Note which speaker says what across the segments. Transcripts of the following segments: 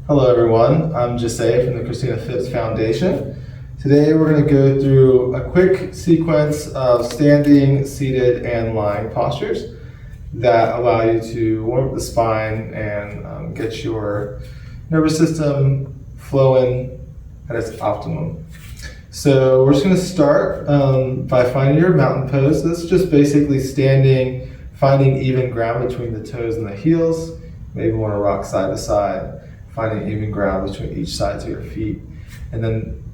Speaker 1: Hello everyone, I'm JesSay from the Christina Phipps Foundation. Today we're going to go through a quick sequence of standing, seated, and lying postures that allow you to warm up the spine and get your nervous system flowing at its optimum. So we're just going to start by finding your mountain pose. This is just basically standing, finding even ground between the toes and the heels. Maybe you want to rock side to side, finding even ground between each sides of your feet, and then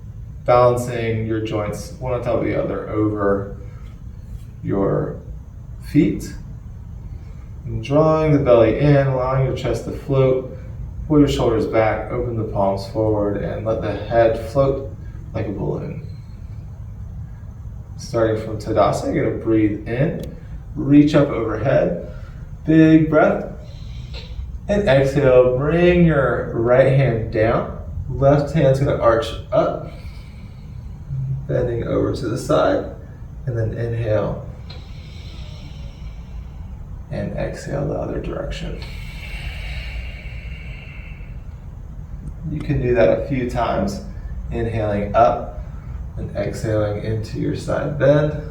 Speaker 1: balancing your joints one on top of the other over your feet, and drawing the belly in, allowing your chest to float. Pull your shoulders back, open the palms forward, and let the head float like a balloon. Starting from Tadasana, you're going to breathe in, reach up overhead, big breath. And exhale, bring your right hand down. Left hand's going to arch up, bending over to the side, and then inhale and exhale the other direction. You can do that a few times, inhaling up and exhaling into your side bend.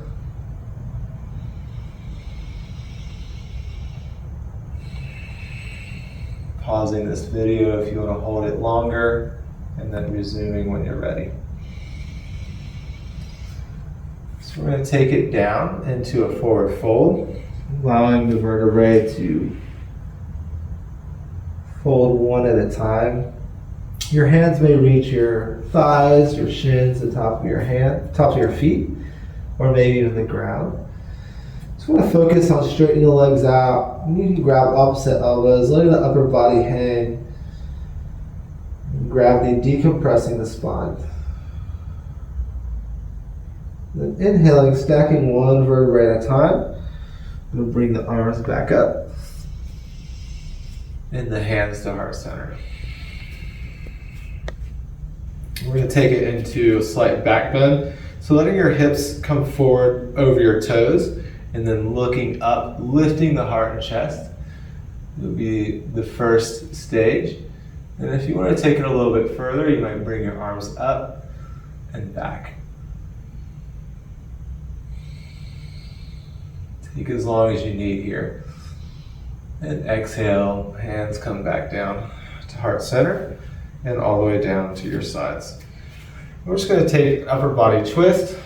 Speaker 1: Pausing this video if you want to hold it longer, and then resuming when you're ready. So we're going to take it down into a forward fold, allowing the vertebrae to fold one at a time. Your hands may reach your thighs, your shins, the top of your feet, or maybe even the ground. Just want to focus on straightening the legs out. You can grab opposite elbows, letting the upper body hang. Gravity decompressing the spine. Then inhaling, stacking one vertebrae at a time. I'm going to bring the arms back up. And the hands to heart center. We're going to take it into a slight back bend. So letting your hips come forward over your toes, and then looking up, lifting the heart and chest. It'll be the first stage. And if you want to take it a little bit further, you might bring your arms up and back. Take as long as you need here. And exhale, hands come back down to heart center and all the way down to your sides. We're just going to take upper body twist,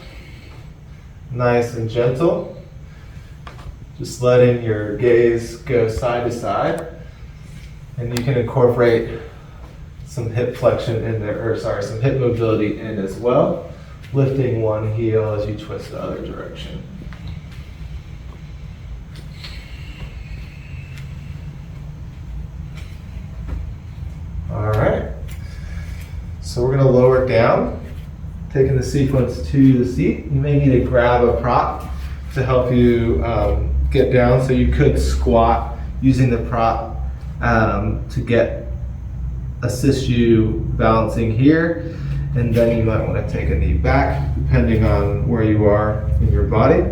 Speaker 1: nice and gentle. Just letting your gaze go side to side, and you can incorporate some hip flexion in there, some hip mobility in as well, lifting one heel as you twist the other direction. All right, so we're going to lower it down, taking the sequence to the seat. You may need to grab a prop to help you get down, so you could squat using the prop to assist you balancing here, and then you might want to take a knee back depending on where you are in your body.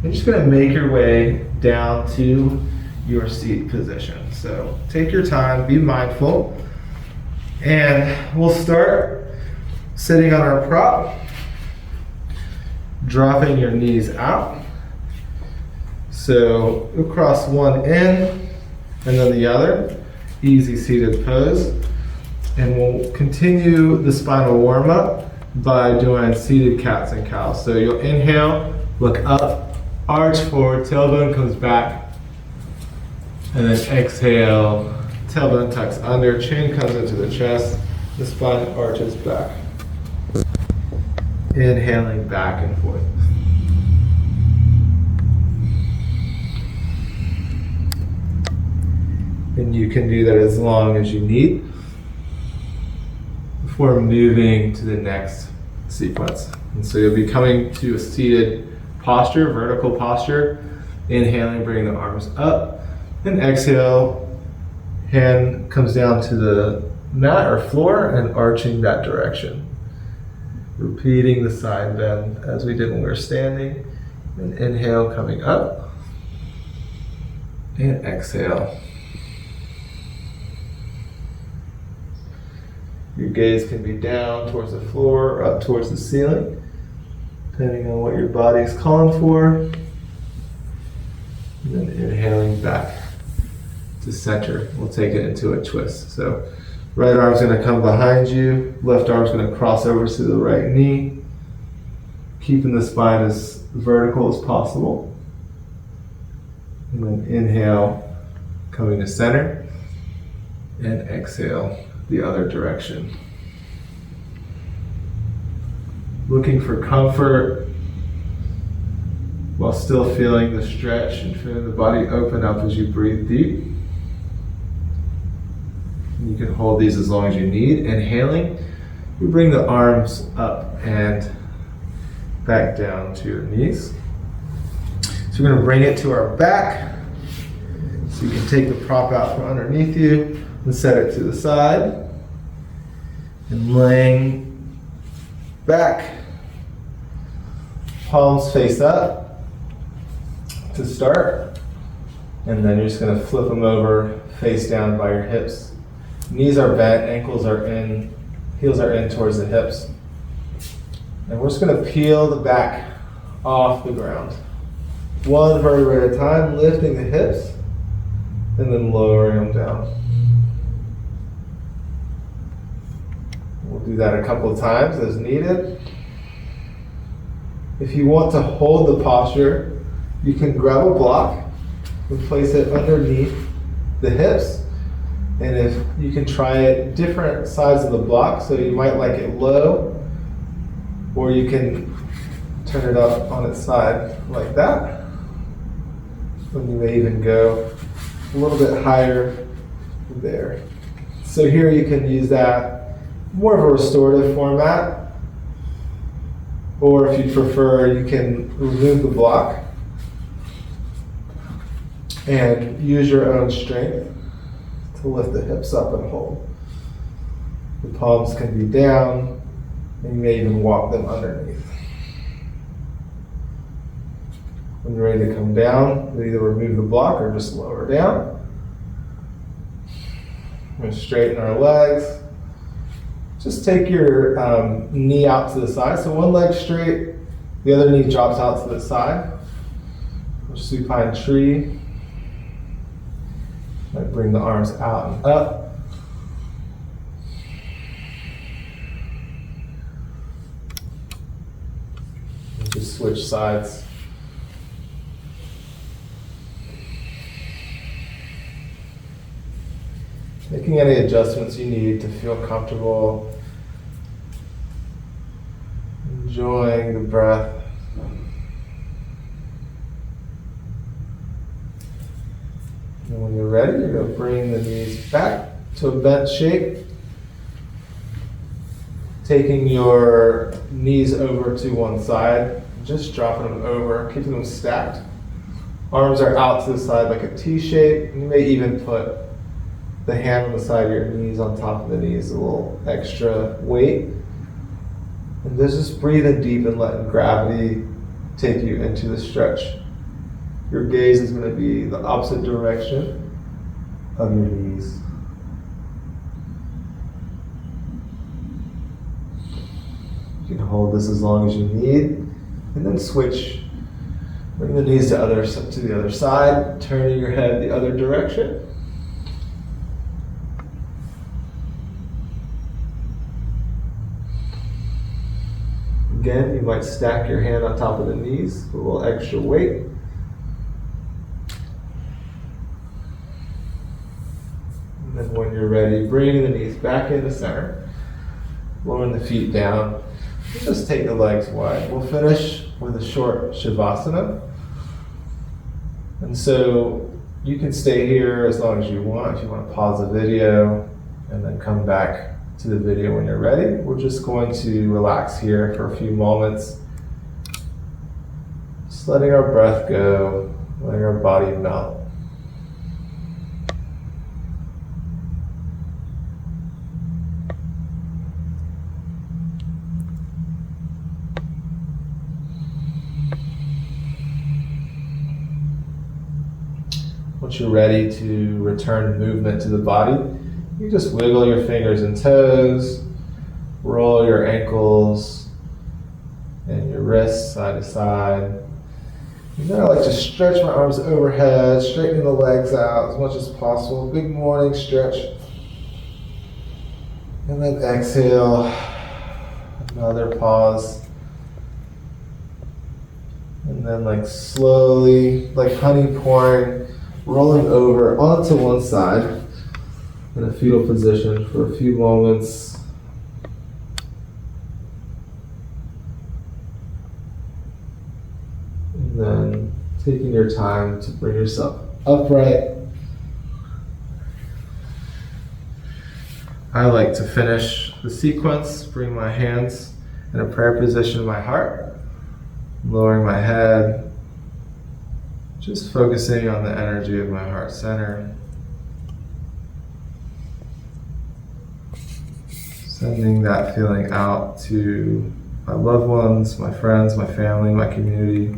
Speaker 1: You're just going to make your way down to your seat position. So take your time, be mindful, and we'll start sitting on our prop, dropping your knees out. So you'll cross one in and then the other, easy seated pose. And we'll continue the spinal warm up by doing seated cats and cows. So you'll inhale, look up, arch forward, tailbone comes back, and then exhale, tailbone tucks under, chin comes into the chest, the spine arches back. Inhaling back and forth. And you can do that as long as you need before moving to the next sequence. And so you'll be coming to a seated posture, vertical posture. Inhaling, bring the arms up. And exhale, hand comes down to the mat or floor and arching that direction. Repeating the side bend as we did when we were standing. And inhale, coming up. And exhale. Your gaze can be down towards the floor or up towards the ceiling, depending on what your body is calling for. And then inhaling back to center. We'll take it into a twist. So right arm's going to come behind you, left arm's going to cross over to the right knee, keeping the spine as vertical as possible. And then inhale, coming to center, and exhale the other direction. Looking for comfort while still feeling the stretch and feeling the body open up as you breathe deep. And you can hold these as long as you need. Inhaling, you bring the arms up and back down to your knees. So we're going to bring it to our back. So you can take the prop out from underneath you and set it to the side. And laying back, palms face up to start. And then you're just going to flip them over face down by your hips. Knees are bent, ankles are in, heels are in towards the hips. And we're just going to peel the back off the ground. One vertebra at a time, lifting the hips and then lowering them down. We'll do that a couple of times as needed. If you want to hold the posture, you can grab a block and place it underneath the hips. And if you can try it different sides of the block, so you might like it low, or you can turn it up on its side like that. And you may even go a little bit higher there. So here you can use that more of a restorative format, or if you prefer, you can remove the block and use your own strength to lift the hips up and hold. The palms can be down, and you may even walk them underneath. When you're ready to come down, you either remove the block or just lower down. We're going to straighten our legs. Just take your knee out to the side. So one leg straight, the other knee drops out to the side. Supine tree. Might bring the arms out and up. And just switch sides. Making any adjustments you need to feel comfortable. Enjoying the breath. And when you're ready, you're going to bring the knees back to a bent shape. Taking your knees over to one side, just dropping them over, keeping them stacked. Arms are out to the side like a T shape. You may even put the hand on the side of your knees on top of the knees, a little extra weight. And just breathing deep and letting gravity take you into the stretch. Your gaze is going to be the opposite direction of your knees. You can hold this as long as you need, and then switch. Bring the knees to the other side, turning your head the other direction. Again, you might stack your hand on top of the knees with a little extra weight. And then when you're ready, bring the knees back into center, lowering the feet down. Just take the legs wide. We'll finish with a short Shavasana. And so you can stay here as long as you want. If you want to pause the video and then come back to the video when you're ready. We're just going to relax here for a few moments. Just letting our breath go, letting our body melt. Once you're ready to return movement to the body, you just wiggle your fingers and toes, roll your ankles and your wrists side to side. And then I like to stretch my arms overhead, straightening the legs out as much as possible. Big morning stretch. And then exhale. Another pause. And then like slowly, like honey pouring, rolling over onto one side in a fetal position for a few moments. And then taking your time to bring yourself upright. I like to finish the sequence, bring my hands in a prayer position to my heart, lowering my head, just focusing on the energy of my heart center. Sending that feeling out to my loved ones, my friends, my family, my community.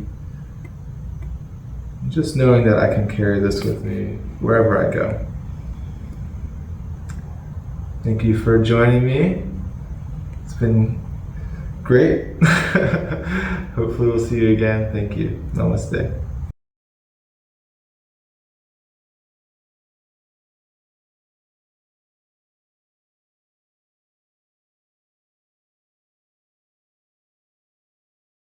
Speaker 1: Just knowing that I can carry this with me wherever I go. Thank you for joining me. It's been great. Hopefully we'll see you again. Thank you. Namaste.